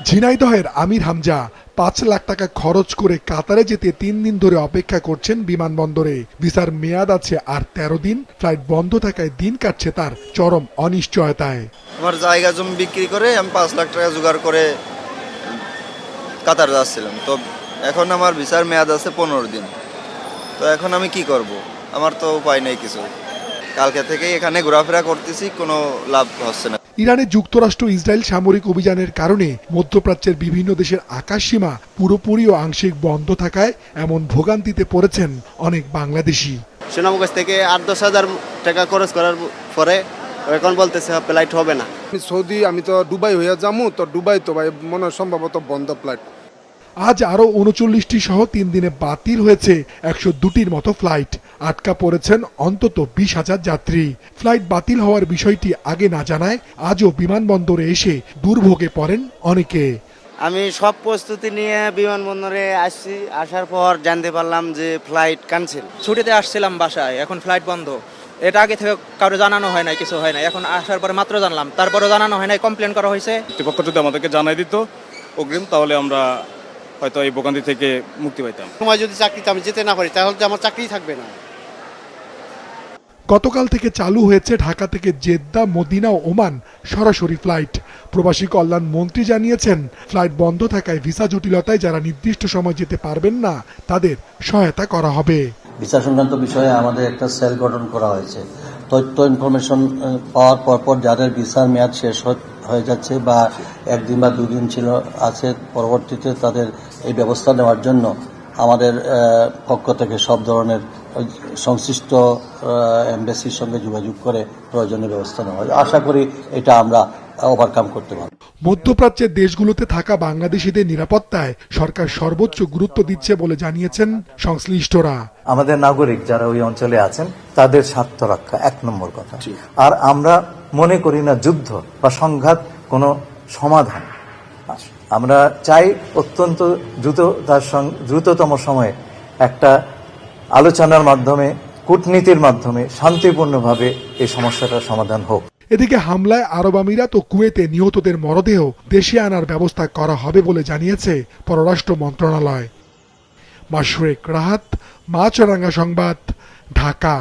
ঝিনাইদহের আমির হামজা ৫ লাখ টাকা খরচ করে কাতারে যেতে ৩ দিন ধরে অপেক্ষা করছেন বিমানবন্দরে। ভিসার মেয়াদ আছে আর ১৩ দিন। ফ্লাইট বন্ধ থাকায় দিন কাটছে তার চরম অনিশ্চয়তায়। আমার জায়গা জমি বিক্রি করে আমি ৫ লাখ টাকা জোগাড় করে কাতার যাচ্ছিলাম। তো এখন আমার ভিসার মেয়াদ আছে ১৫ দিন। তো এখন আমি কি করব? আমার তো উপায় নেই কিছু। কালকে থেকেই এখানে ঘোরাফেরা করতেছি, কোনো লাভ হচ্ছে না। ইরানে যুক্তরাষ্ট্র ইসরায়েল সামরিক অভিযানের কারণে মধ্যপ্রাচ্যের বিভিন্ন দেশের আকাশসীমা পুরোপুরি ও আংশিক বন্ধ থাকায় এমন ভোগান্তিতে পড়েছেন অনেক বাংলাদেশি। সুনামগঞ্জ থেকে ৮-১০ হাজার টাকা খরচ করার পরে এখন বলতেছে ফ্লাইট হবে না। আমি তো দুবাই হইয়া যামু, তো দুবাই তো ভাই মনে হয় সম্ভবত বন্ধ ফ্লাইট। আজ আরও ৩৯টি সহ ৩ দিনে বাতিল হয়েছে ১০২টির মতো ফ্লাইট। আটকা পড়েছেন অন্তত ২০,০০০ যাত্রী। ফ্লাইট বাতিল হওয়ার বিষয়টি আগে না জানায় আজও বিমানবন্দরে এসে দুর্ভোগে পড়েন অনেকে। আমি সব প্রস্তুতি নিয়ে বিমানবন্দরে আসছি, আসার পর জানতে পারলাম যে ফ্লাইট ক্যান্সেল। ছুটিতে আসছিলাম বাসায়, এখন ফ্লাইট বন্ধ। এটা আগে থেকে কারো জানানো হয় নাই, কিছু হয় না। এখন আসার পরে মাত্র জানলাম, তারপরেও জানানো হয় নাই, কমপ্লেন করা হয়েছে। কর্তৃপক্ষ যদি আমাদেরকে জানাই দিত অগ্রিম, তাহলে আমরা হয়তো এই ভোগান্তি থেকে মুক্তি পাইতাম। সময় যদি চাকরিতে আমি যেতে না পারি তাহলে তো আমার চাকরিই থাকবে না। গতকাল থেকে চালু হয়েছে ঢাকা থেকে জেদ্দা, মদিনা ও ওমান সরাসরি ফ্লাইট। প্রবাসী কল্যাণ মন্ত্রী জানিয়েছেন, ফ্লাইট বন্ধ থাকায় ভিসা জটিলতায় যারা নির্দিষ্ট সময় যেতে পারবেন না তাদের সহায়তা করা হবে। ভিসা সংক্রান্ত বিষয়ে আমাদের একটা সেল গঠন করা হয়েছে। তথ্য ইনফরমেশন পাওয়ার পরপর যাদের ভিসার মেয়াদ শেষ হয়ে যাচ্ছে বা ১ দিন বা ২ দিন ছিল আছে, পরবর্তীতে তাদের এই ব্যবস্থা নেওয়ার জন্য আমাদের পক্ষ থেকে সব ধরনের সংশ্লিষ্ট এমবাসির সঙ্গে যোগাযোগ করে প্রয়োজনীয় ব্যবস্থা নেওয়া হয়। আশা করি এটা আমরা ওভারকাম করতে পারব। মধ্যপ্রাচ্যের দেশগুলোতে থাকা বাংলাদেশিদের নিরাপত্তায় সরকার সর্বোচ্চ গুরুত্ব দিচ্ছে বলে জানিয়েছেন সংশ্লিষ্টরা। আমাদের নাগরিক যারা ওই অঞ্চলে আছেন তাদের স্বার্থ রক্ষা ১ নম্বর কথা। আর আমরা মনে করি না যুদ্ধ বা সংঘাত কোনো সমাধান। আমরা চাই অত্যন্ত দ্রুততম সময়ে একটা আলোচনার মাধ্যমে, কূটনীতির মাধ্যমে শান্তিপূর্ণভাবে এই সমস্যাটার সমাধান হোক। এদিকে হামলায় আরব আমিরাত ও কুয়েতে নিহতদের মরদেহ দেশে আনার ব্যবস্থা করা হবে বলে জানিয়েছে পররাষ্ট্র মন্ত্রণালয়। মাশরেক রাহাত, মাছরাঙ্গা সংবাদ, ঢাকা।